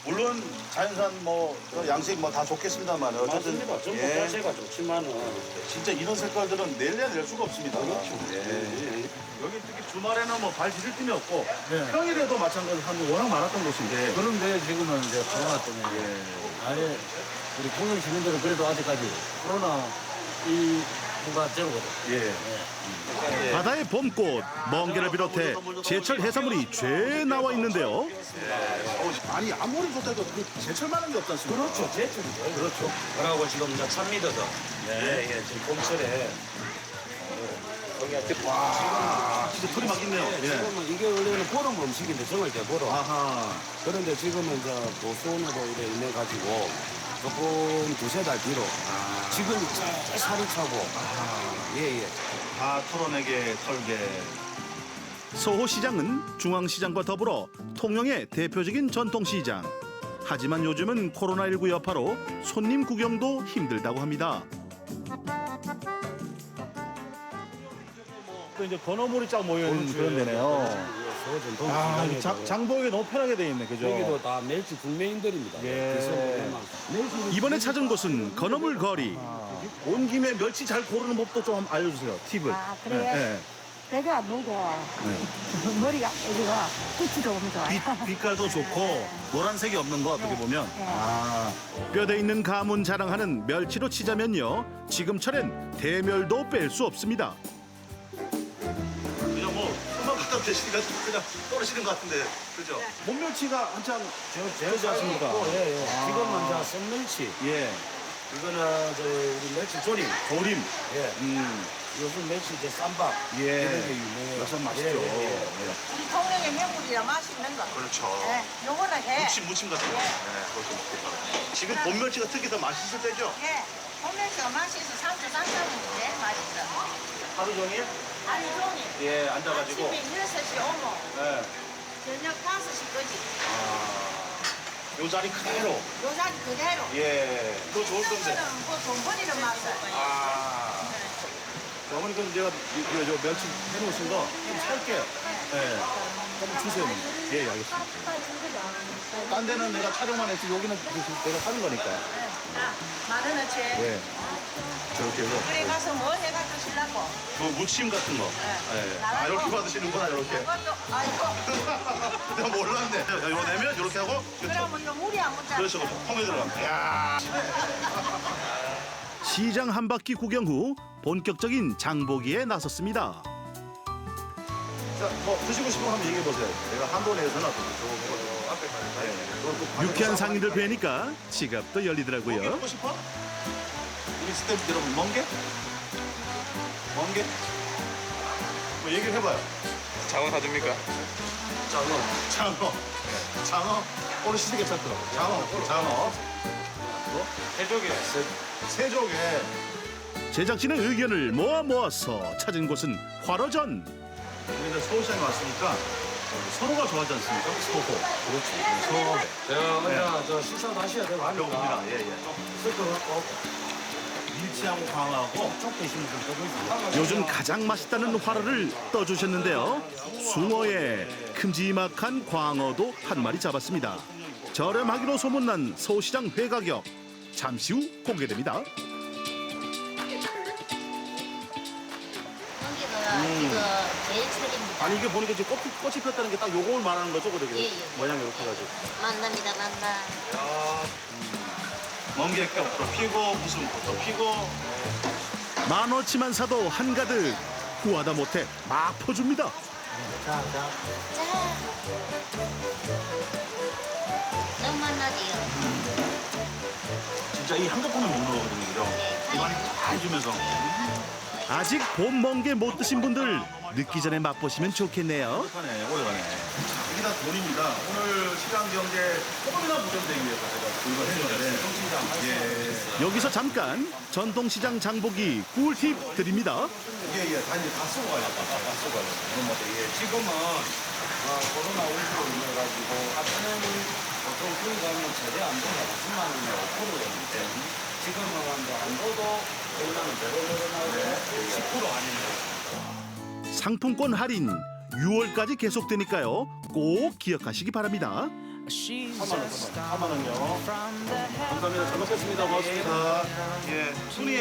물론 자연산 양식 다 좋겠습니다만 어쨌든 맞습니다. 전부 자체가 좋지만은 진짜 이런 색깔들은 낼래야 낼 수가 없습니다. 그렇죠. 예. 여기 특히 주말에는 발 디딜 틈이 없고 네. 평일에도 마찬가지로 사람이 워낙 많았던 곳인데 그런데 지금은 이제 코로나 때문에 아예 우리 통영 시민들은 그래도 아직까지 코로나 이 부가 제로거든. 예. 바다의 봄꽃, 멍게를 비롯해 제철 해산물이 죄 나와 있는데요. 아니 아무리 좋다고 제철 만한 게 없지 않습니까? 그렇죠. 제철이죠. 그렇죠. 그러고 지금 이제 찬미더덕. 예, 지금 봄철에 와, 진짜 털이 막 있네요. 지금은 이게 원래는 보름 음식인데 정월 때 보름. 아하. 그런데 지금은 이제 보수온으로 이래 인해 가지고 조금 두세 달 뒤로 지금 제일 살이 차고 예예. 다 털어내게 털게. 서호시장은 중앙시장과 더불어 통영의 대표적인 전통시장. 하지만 요즘은 코로나19 여파로 손님 구경도 힘들다고 합니다. 또 이제 건어물이 쫙 모여있는 그런 데네요. 아, 장보기 너무 편하게 돼 있네, 그죠? 여기도 다 멸치 국내인들입니다. 예. 이번에 찾은 곳은 건어물 거리. 온 김에 멸치 잘 고르는 법도 좀 알려주세요. 팁을. 아, 그래요? 예, 배가 안 오고 머리가 여기가 끝이 너무 좋아요. 빛깔도 좋고 노란색이 없는 거 어떻게 보면. 아, 뼈대 있는 가문 자랑하는 멸치로 치자면요. 지금철엔 대멸도 뺄 수 없습니다. 그냥 손만 갖다 대시니까 그냥 떨어지는 것 같은데, 그죠? 몸멸치가 한창 제일 않습니까? 예. 지금은 이제 생멸치. 예. 이거는 우리 멸치 조림. 조림. 예. 요즘 멸치 이제 쌈밥. 예. 이런 게 유명해요. 여섯 맛있죠. 우리 통영의 명물이라 맛있는 거. 그렇죠. 네, 요거는 해. 무침 같은 거. 네, 그것도 먹겠다. 지금 봄멸치가 특히 더 맛있을 때죠? 예. 봄멸치가 맛있어. 상추 쌈싸면 제일 맛있어. 하루 종일? 하루 종일. 예, 앉아가지고. 아침에 6시 오면 네. 저녁 5시까지. 요 자리 그대로. 요 자리 그대로. 예. 그거 좋을 건데. 돈 버리는 맛을. 어머니 그럼 제가 요 멸치 해놓으신 거 좀 살게요. 예. 좀 주세요. 예, 알겠습니다. 딴 데는 내가 촬영만 했지 여기는 내가 사는 거니까. 만 원어치. 예. 저렇게 해서. 그래 가서 뭐 해가 드시려고? 뭐 무침 같은 거. 예. 아, 이렇게 받으시는구나, 이렇게. 그것도 아이고. 내가 몰랐네. 요 내면 이렇게 하고. 그러면 이거 물이 안 묻잖아. 그렇죠. 통에 들어갑니다. 야. 시장 한 바퀴 구경 후 본격적인 장보기에 나섰습니다. 자, 드시고 싶은 거 한번 얘기해 보세요. 내가 한도 내에서는 유쾌한 상인들 뵈니까 지갑도 열리더라고요. 먹고 싶어? 우리 스태프 여러분 멍게? 멍게? 뭐 얘기를 해봐요. 장어 사줍니까? 장어. 오늘 시대 괜찮더라고. 장어. 뭐? 세조개. 제작진의 의견을 모아서 찾은 곳은 화로전. 우리가 서울시장에 왔으니까 서로가 좋아하지 않습니까? 서호. 그렇지. 제가 먼저 저 식사 마셔야 되고 하니까. 배고픕니다. 예. 섞어갖고. 밀치하고 광어하고 쭉 드시면 좀 요즘 가장 맛있다는 화로를 떠주셨는데요. 숭어에 큼지막한 광어도 한 마리 잡았습니다. 저렴하기로 소문난 서울시장 회 가격 잠시 후 공개됩니다. 이거 제일 최고입니다. 아니 이게 보니까 지금 꽃이 폈다는 게 딱 요걸 말하는 거죠, 그래? 예, 예. 모양 이렇게 해가지고. 만납니다, 만나. 멍게꽃도 피고 무슨 꽃도 피고. 만원치만 사도 한가득 구하다 못해 막 퍼줍니다. 자. 너무 만나지요. 진짜 이 한 겹뿐을 못 먹거든요, 그죠? 입안이 다 해주면서. 아직 봄 멍게 못 드신 분들 늦기 전에 맛보시면 좋겠네요. 오래가네, 오래가네. 이게 다 돈입니다. 오늘 시장 경제 조금이나 보전되기 위해서 제가 이걸 해줬는데. 여기서 잠깐 전통시장 장보기 꿀팁 드립니다. 다 이제 다 쓰고 가요. 다 쓰고 가요. 지금은 코로나19로 인해 가지고 아까는 보통 그런 거는 최대 안도가 10만 원에 5%였는데 지금은 안도도 올라는 대로 늘어나고 10% 아니네요. 상품권 할인 6월까지 계속되니까요. 꼭 기억하시기 바랍니다. 4만 원요. 감사합니다. 잘 먹겠습니다. 고맙습니다. 예, 손님.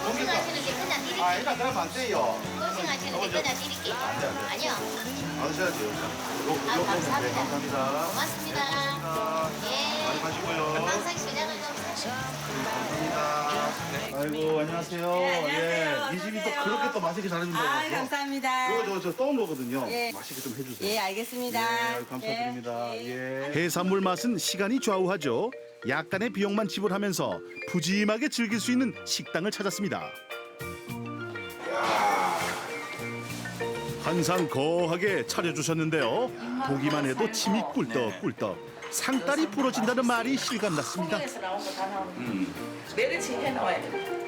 고생하시는 게 그냥 드릴게요. 일단 그러면 안 돼요. 고생하시는 게 그냥 드릴게요. 아니요. 받으셔야죠. 감사합니다. 네, 감사합니다. 고맙습니다. 예. 많이 마시고요. 항상 시장을 좀 사시고. 감사합니다. 아이고, 안녕하세요. 예, 이 집이 또 그렇게 또 맛있게 잘해준다고. 아, 감사합니다. 이거 저 떠온 거거든요. 예. 맛있게 좀 해주세요. 예, 알겠습니다. 예, 감사드립니다. 예. 해산물 맛은 시간이 좌우하죠. 약간의 비용만 지불하면서 푸짐하게 즐길 수 있는 식당을 찾았습니다. 한상 거하게 차려주셨는데요. 보기만 해도 침이 꿀떡꿀떡. 상다리 부러진다는 말이 실감났습니다. 메르치 해놓아야 돼.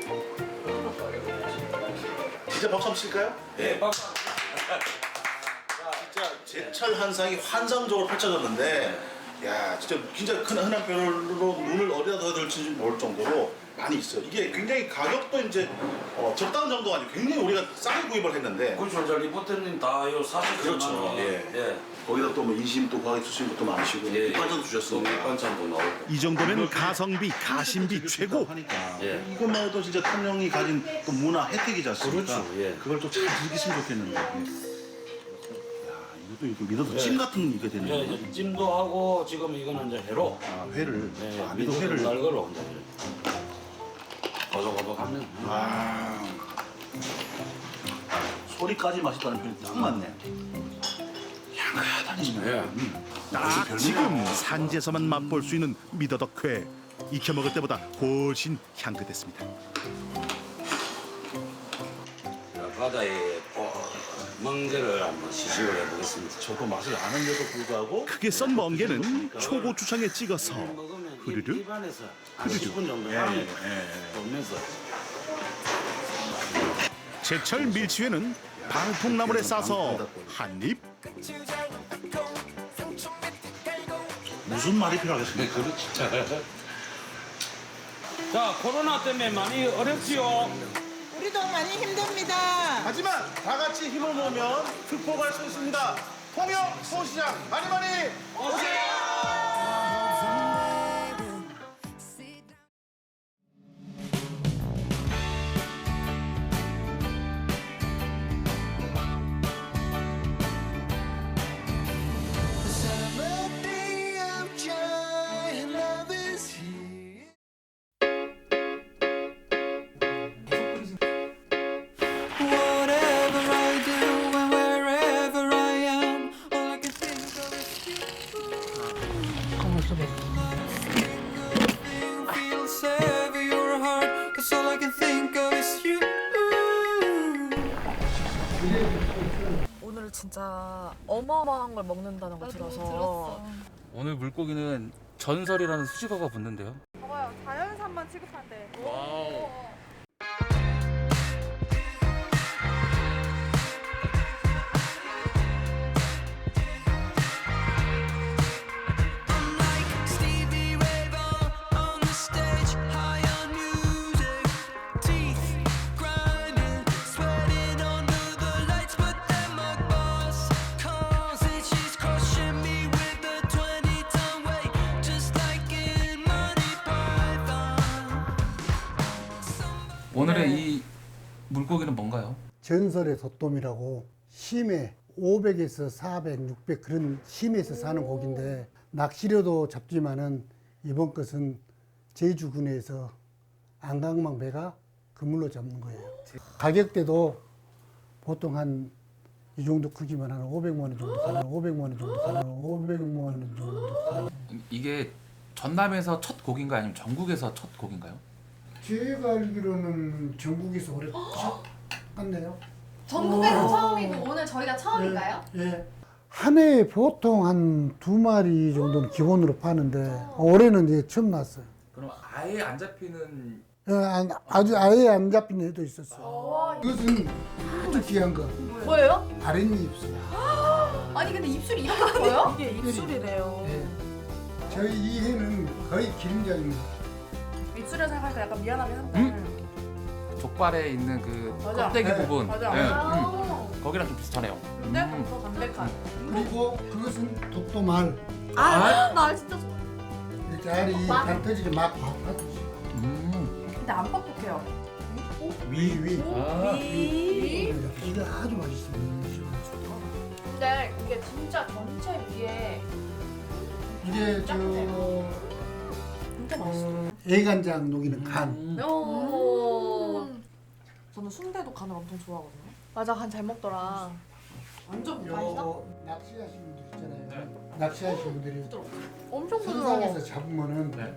진짜 박수 한번 칠까요? 네, 박수. 진짜 제철 한상이 환상적으로 펼쳐졌는데, 야, 진짜 큰 흔한 뼈로 눈을 어디다 더 들지 모를 정도로 많이 있어요. 이게 굉장히 가격도 이제 적당한 정도가 아니고 굉장히 우리가 싸게 구입을 했는데. 그렇죠. 저 리포터님 다요 사실 그렇죠. 예. 거기다 또 뭐 인심 또 구하기 주신 것도 많으시고 밑반찬도 주셨어요. 밑반찬도 나오고. 이 정도면 가성비, 가심비 최고. 이것만 해도 진짜 통영이 가진 또 문화 혜택이지 않습니까? 그렇죠. 예. 그걸 또 잘 즐기시면 좋겠는데. 야, 이것도 이렇게 믿어도 찜 같은 이게 되네요. 예, 찜도 하고 지금 이거는 이제 회로. 아, 회를. 네, 미도 회를. 날거로 이제 거덕거덕하면. 소리까지 맛있다는 표현이 딱 맞네. 향긋하니. 딱 지금 산지에서만 맛볼 수 있는 미더덕회. 익혀 먹을 때보다 훨씬 향긋했습니다. 바다에 멍게를 한번 시식을 해보겠습니다. 저도 맛을 아는데도 불구하고 크게 썬 멍게는 초고추장에 찍어서 흐르르 입안에서 흐르르 10분 정도 향이 돌면서 제철 밀치회는 방풍나물에 싸서 한입. 무슨 말이 필요하겠습니까? 그렇죠. 자, 코로나 때문에 많이 어렵지요. 우리도 많이 힘듭니다. 하지만 다 같이 힘을 모으면 극복할 수 있습니다. 통영 소시장 많이 오세요. 오늘 진짜 어마어마한 걸 먹는다는 거 들어서 오늘 물고기는 전설이라는 수식어가 붙는데요. 봐봐요, 자연산만 취급한대. 와우. 오늘의 이 물고기는 뭔가요? 전설의 도톰이라고 심해 500에서 400, 600 그런 심해에서 사는 고기인데 낚시로도 잡지만은 이번 것은 제주군에서 안강망 배가 그물로 잡는 거예요. 가격대도 보통 한 이 정도 크기만 한 500만 원 정도 가는 500만 원 정도 가는 500만 원 정도 가는. 이게 전남에서 첫 고기인가요? 아니면 전국에서 첫 고기인가요? 제가 알기로는 전국에서 올해 첫 같네요. 전국에서 처음이고 오늘 저희가 처음인가요? 예. 한 해에 보통 한 2마리 정도는 기본으로 파는데 올해는 이제 처음 났어요. 그럼 아예 안 잡히는 예, 아주 아예 안 잡힌 애도 있었어요. 이것은 아주 귀한 거. 뭐예요? 아랫입 입술. 아니 근데 입술이 이렇게 커요? 이게 입술이래요. 예. 저희 이 해는 거의 기름장입니다. 입술에 생각하니까 약간 미안하긴 한데. 족발에 있는 그 맞아. 껍데기 네, 부분. 맞아. 거기랑 좀 비슷하네요. 근데 더 담백한. 그리고 그것은 독도말. 나 진짜 이렇게 알이 안 터지게 막 박아주시. 근데 안 뻑뻑해요. 위. 위. 이게 아주 맛있어요. 근데 이게 진짜 전체 위에 이게 저 진짜 맛있어. 애간장 녹이는 간. 저는 순대도 간을 엄청 좋아하거든요. 맞아 간 잘 먹더라. 완전 요 낚시하시는 분들 있잖아요. 낚시하시는 분들이 엄청 선상에서 부드러워. 잡으면은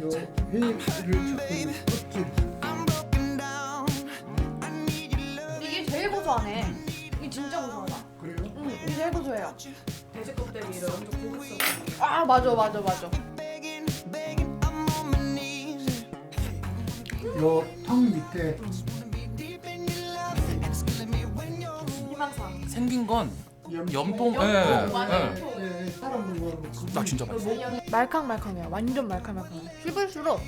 요 회를 잡는 껍질. 이게 제일 고소하네. 이게 진짜 고소하다. 그래요? 응, 이게 제일 고소해요. 돼지 껍데기를 엄청 고급스럽게. 아 맞아. 요 턱 밑에 희망상. 생긴 건 염통. 사람 물고 나 진짜 맛있어. 말캉말캉해요. 완전 말캉말캉해. 씹을수록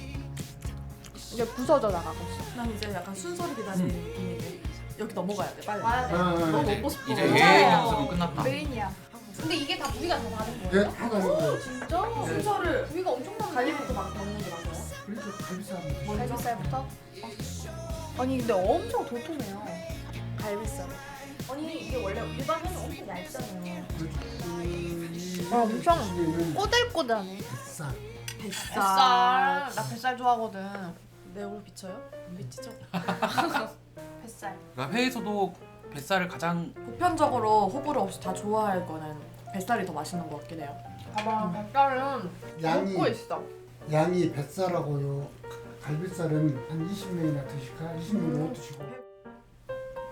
이게 부서져 나가고 있어. 난 이제 약간 순서를 기다리는 느낌인데 여기 넘어가야 돼 빨리. 와야 돼. 너무 먹고 싶어. 이제 예의 연습은 끝났다. 메인이야. 근데 이게 다 부위가 다 다른 네, 거예요? 다 다른 거예요. 진짜? 순서를 부위가 엄청 많네. 갈비부터 막 먹는 게 맞아요? 그래서 갈비살. 갈비살부터? 아니 근데 엄청 도톰해요. 갈비살. 아니 이게 원래 일반 회는 엄청 얇잖아요. 엄청 꼬들꼬들하네. 뱃살. 뱃살. 나 뱃살 좋아하거든. 내 얼굴 비쳐요? 안 비치죠? 뱃살. 그러니까 회에서도 뱃살을 가장 보편적으로 호불호 없이 다 좋아할 거는 뱃살이 더 맛있는 것 같긴 해요. 봐봐 뱃살은 양이 먹고 있어. 양이 뱃살하고요 갈비살은 한 20명이나 드실까? 20명 못 드시고.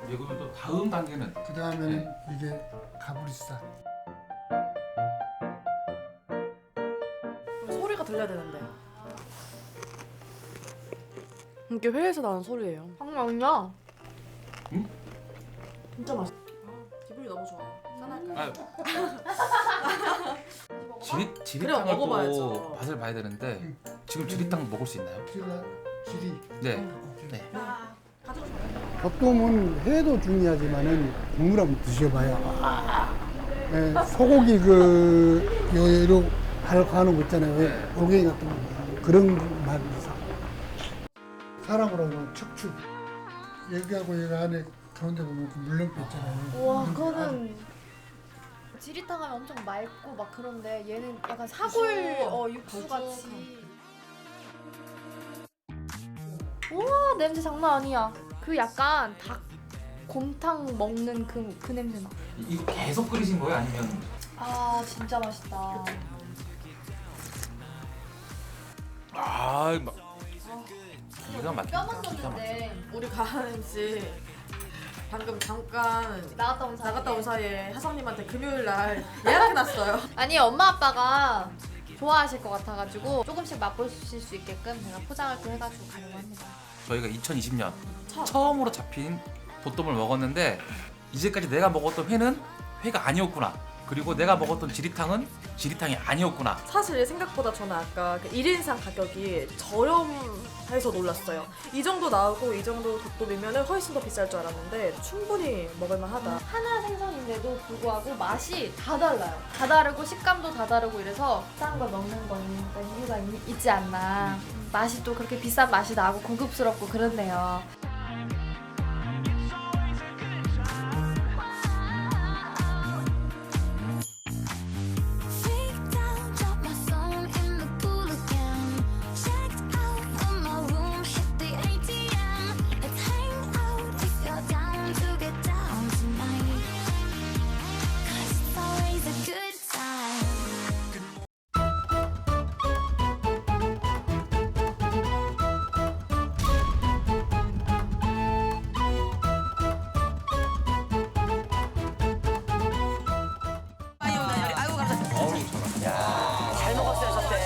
그리고 또 다음 단계는 그 다음에는 이게 가브리살. 소리가 들려야 되는데. 이게 회에서 나는 소리예요. 장난 아니야. 진짜 맛있어. 기분이 너무 좋아. 짠할까요? 지리탕을 그래, 또 먹어봐야죠. 맛을 봐야 되는데 지금 지리탕 먹을 수 있나요? 제가 지리. 네. 네. 보통은 회도 중요하지만은 국물 한번 드셔봐요. 네, 소고기 요로 하는 거 있잖아요. 올갱이 같은 거 그런 맛이서. 사람으로 하면 척추. 여기하고 여기 안에 가운데 보면 그 물렁뼈 있잖아요. 와 그거는 지리탕 하면 엄청 맑고 막 그런데 얘는 약간 사골 육수 같이. 우와 냄새 장난 아니야. 그 약간 닭 곰탕 먹는 그 냄새 나. 이거 계속 끓이신 거예요? 아니면 아 진짜 맛있다. 막 기가 막히다. 뼈만 넣는데 우리 가은 씨 방금 잠깐 나갔다 온 사이에 하성님한테 금요일 날 예약해놨어요. 아니 엄마 아빠가 좋아하실 것 같아가지고 조금씩 맛보실 수 있게끔 제가 포장을 또 해가지고 가려고 합니다. 저희가 2020년 처음으로 잡힌 도톰을 먹었는데 이제까지 내가 먹었던 회는 회가 아니었구나. 그리고 내가 먹었던 지리탕은 지리탕이 아니었구나. 사실 생각보다 저는 아까 그 1인상 가격이 저렴해서 놀랐어요. 이 정도 나오고 이 정도 도톰이면 훨씬 더 비쌀 줄 알았는데 충분히 먹을만하다. 하나 생선인데도 불구하고 맛이 다 달라요. 다 다르고 식감도 다 다르고 이래서 싼 걸 먹는 거는 이유가 있지 않나. 맛이 또 그렇게 비싼 맛이 나고 고급스럽고 그렇네요. 잘 먹었어요, 저때.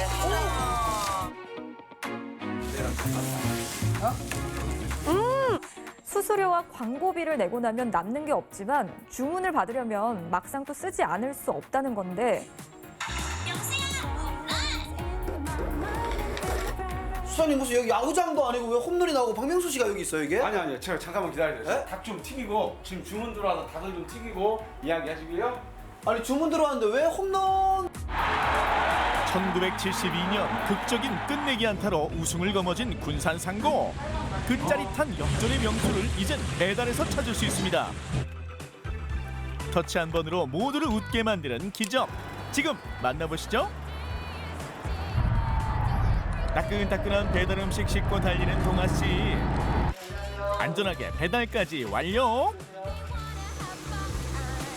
수수료와 광고비를 내고 나면 남는 게 없지만 주문을 받으려면 막상 또 쓰지 않을 수 없다는 건데 수사님 무슨 여기 야구장도 아니고 왜 홈런이 나오고 박명수 씨가 여기 있어요 이게? 아니요. 제가 잠깐만 기다려주세요. 닭 좀 튀기고 지금 주문 들어와서 닭을 좀 튀기고 이야기하시고요. 아니 주문 들어왔는데 왜 홈런? 1972년 극적인 끝내기 안타로 우승을 거머쥔 군산 상고. 그 짜릿한 역전의 명수를 이젠 배달에서 찾을 수 있습니다. 터치 한 번으로 모두를 웃게 만드는 기적. 지금 만나보시죠. 따끈따끈한 배달 음식 싣고 달리는 동아 씨. 안전하게 배달까지 완료.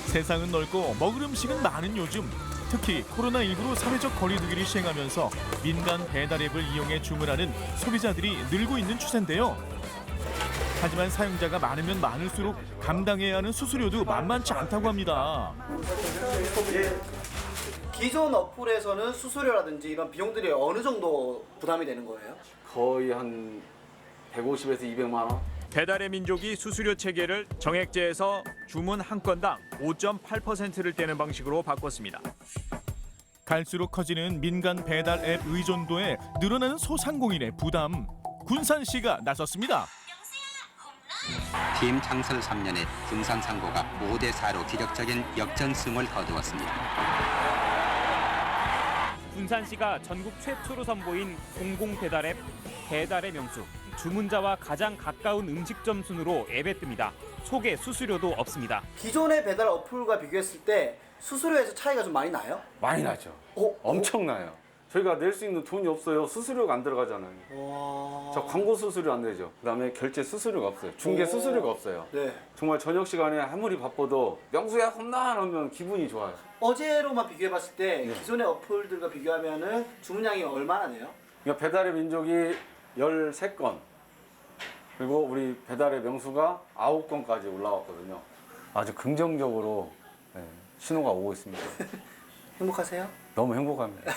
세상은 넓고 먹을 음식은 많은 요즘. 특히 코로나19로 사회적 거리두기를 시행하면서 민간 배달 앱을 이용해 주문하는 소비자들이 늘고 있는 추세인데요. 하지만 사용자가 많으면 많을수록 감당해야 하는 수수료도 만만치 않다고 합니다. 기존 어플에서는 수수료라든지 이런 비용들이 어느 정도 부담이 되는 거예요? 거의 한 150에서 200만 원. 배달의 민족이 수수료 체계를 정액제에서 주문 한 건당 5.8%를 떼는 방식으로 바꿨습니다. 갈수록 커지는 민간 배달 앱 의존도에 늘어나는 소상공인의 부담. 군산시가 나섰습니다. 팀 창설 3년에 군산 상고가 5대4로 기적적인 역전승을 거두었습니다. 군산시가 전국 최초로 선보인 공공 배달 앱 배달의 명수. 주문자와 가장 가까운 음식점 순으로 앱에 뜹니다. 속에 수수료도 없습니다. 기존의 배달 어플과 비교했을 때 수수료에서 차이가 좀 많이 나요? 많이 나죠. 엄청나요. 저희가 낼 수 있는 돈이 없어요. 수수료가 안 들어가잖아요. 저 광고 수수료 안 내죠. 그다음에 결제 수수료가 없어요. 중개 수수료가 없어요. 네. 정말 저녁 시간에 아무리 바빠도 명수야 홈런 하면 기분이 좋아요. 어제로만 비교해봤을 때 기존의 어플들과 비교하면은 주문량이 얼마나 돼요? 그러니까 배달의 민족이 13건 그리고 우리 배달의 명수가 9건까지 올라왔거든요. 아주 긍정적으로 신호가 오고 있습니다. 행복하세요? 너무 행복합니다.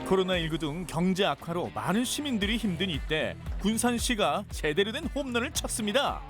코로나19 등 경제 악화로 많은 시민들이 힘든 이때 군산시가 제대로 된 홈런을 쳤습니다.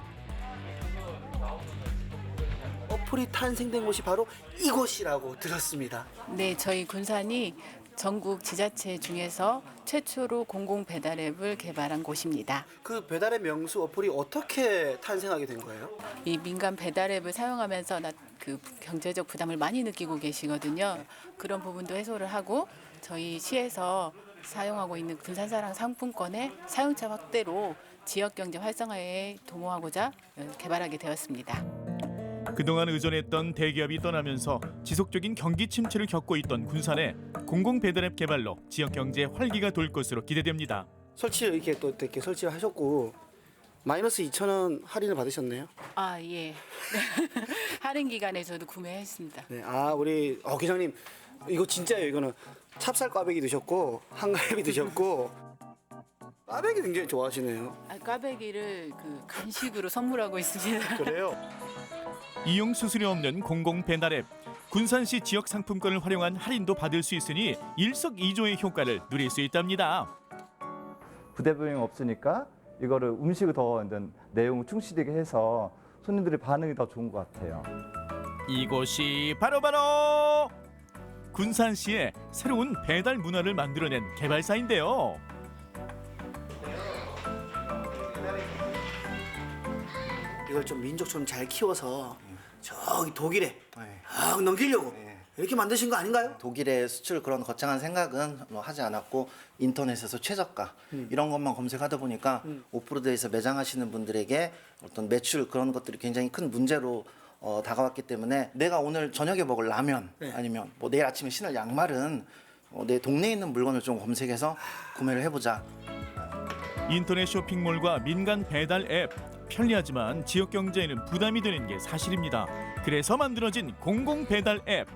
어플이 탄생된 곳이 바로 이곳이라고 들었습니다. 네, 저희 군산이 전국 지자체 중에서 최초로 공공 배달 앱을 개발한 곳입니다. 그 배달의 명수 어플이 어떻게 탄생하게 된 거예요? 이 민간 배달 앱을 사용하면서 그 경제적 부담을 많이 느끼고 계시거든요. 그런 부분도 해소를 하고 저희 시에서 사용하고 있는 군산사랑 상품권의 사용자 확대로 지역 경제 활성화에 도모하고자 개발하게 되었습니다. 그동안 의존했던 대기업이 떠나면서 지속적인 경기 침체를 겪고 있던 군산에 공공 배달앱 개발로 지역 경제에 활기가 돌 것으로 기대됩니다. 설치를 이렇게 설치를 하셨고 마이너스 2,000원 할인을 받으셨네요. 아 예. 할인 기간에서도 구매했습니다. 네, 우리 기장님 이거 진짜예요. 이거는 찹쌀 꽈배기 드셨고 한갈비 드셨고 꽈배기 굉장히 좋아하시네요. 꽈배기를 간식으로 선물하고 있습니다. 그래요? 이용 수수료 없는 공공 배달 앱. 군산시 지역 상품권을 활용한 할인도 받을 수 있으니 일석이조의 효과를 누릴 수 있답니다. 부대 비용이 없으니까 이거를 음식을 더 내용 충실하게 해서 손님들의 반응이 더 좋은 것 같아요. 이곳이 바로 군산시의 새로운 배달 문화를 만들어낸 개발사인데요. 이걸 좀 민족처럼 잘 키워서 저기 독일에 막 넘기려고 이렇게 만드신 거 아닌가요? 독일에 수출 그런 거창한 생각은 하지 않았고 인터넷에서 최저가 이런 것만 검색하다 보니까 오프로드에서 매장하시는 분들에게 어떤 매출 그런 것들이 굉장히 큰 문제로 다가왔기 때문에 내가 오늘 저녁에 먹을 라면 아니면 뭐 내일 아침에 신을 양말은 내 동네에 있는 물건을 좀 검색해서 구매를 해보자. 인터넷 쇼핑몰과 민간 배달 앱 편리하지만 지역 경제에는 부담이 되는 게 사실입니다. 그래서 만들어진 공공 배달 앱.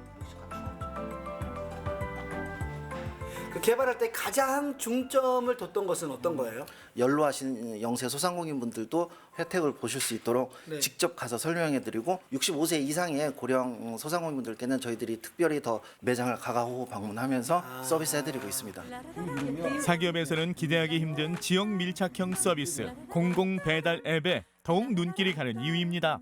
그 개발할 때 가장 중점을 뒀던 것은 어떤 거예요? 연로하신 영세 소상공인분들도 혜택을 보실 수 있도록 네. 직접 가서 설명해드리고 65세 이상의 고령 소상공인분들께는 저희들이 특별히 더 매장을 가가호 방문하면서 서비스해드리고 있습니다. 사기업에서는 기대하기 힘든 지역 밀착형 서비스 공공 배달 앱에 더욱 눈길이 가는 이유입니다.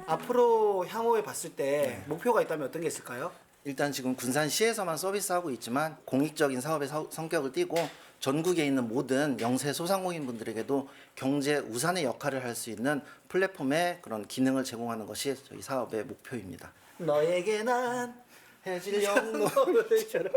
앞으로 향후에 봤을 때 목표가 있다면 어떤 게 있을까요? 일단 지금 군산시에서만 서비스하고 있지만 공익적인 사업의 성격을 띠고 전국에 있는 모든 영세 소상공인분들에게도 경제 우산의 역할을 할 수 있는 플랫폼의 그런 기능을 제공하는 것이 저희 사업의 목표입니다. 너에게 난 해질 영노을처럼.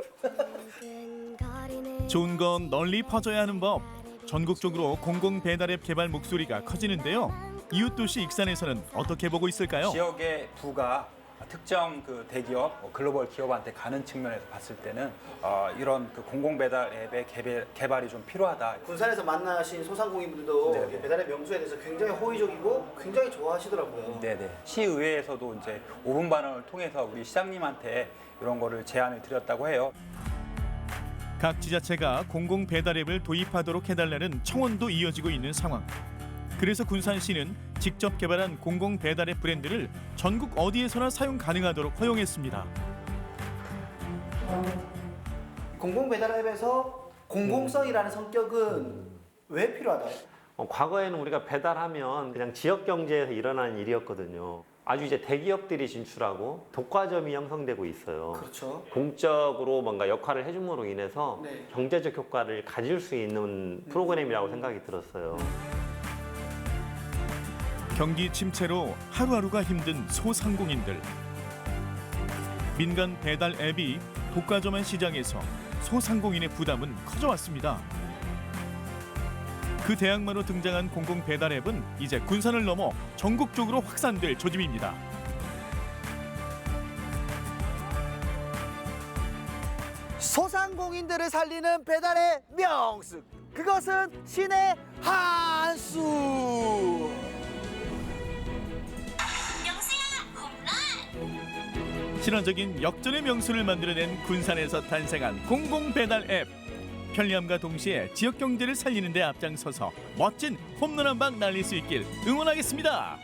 좋은 건 널리 퍼져야 하는 법. 전국적으로 공공 배달 앱 개발 목소리가 커지는데요. 이웃 도시 익산에서는 어떻게 보고 있을까요? 지역의 부가 특정 그 대기업, 글로벌 기업한테 가는 측면에서 봤을 때는 이런 그 공공 배달 앱의 개발이 좀 필요하다. 군산에서 만나신 소상공인분들도 네네. 배달의 명수에 대해서 굉장히 호의적이고 굉장히 좋아하시더라고요. 네네. 시의회에서도 이제 5분 반원을 통해서 우리 시장님한테 이런 거를 제안을 드렸다고 해요. 각 지자체가 공공 배달 앱을 도입하도록 해달라는 청원도 이어지고 있는 상황. 그래서 군산시는 직접 개발한 공공 배달 앱 브랜드를 전국 어디에서나 사용 가능하도록 허용했습니다. 공공 배달 앱에서 공공성이라는 성격은 왜 필요하다? 과거에는 우리가 배달하면 그냥 지역 경제에서 일어나는 일이었거든요. 아주 이제 대기업들이 진출하고 독과점이 형성되고 있어요. 그렇죠. 공적으로 뭔가 역할을 해줌으로 인해서 네. 경제적 효과를 가질 수 있는 프로그램이라고 생각이 들었어요. 경기 침체로 하루하루가 힘든 소상공인들. 민간 배달 앱이 독과점한 시장에서 소상공인의 부담은 커져왔습니다. 그 대항마로 등장한 공공 배달 앱은 이제 군산을 넘어 전국적으로 확산될 조짐입니다. 소상공인들을 살리는 배달의 명수. 그것은 신의 한수. 신화적인 역전의 명수를 만들어낸 군산에서 탄생한 공공 배달 앱. 편리함과 동시에 지역 경제를 살리는 데 앞장서서 멋진 홈런 한 방 날릴 수 있길 응원하겠습니다.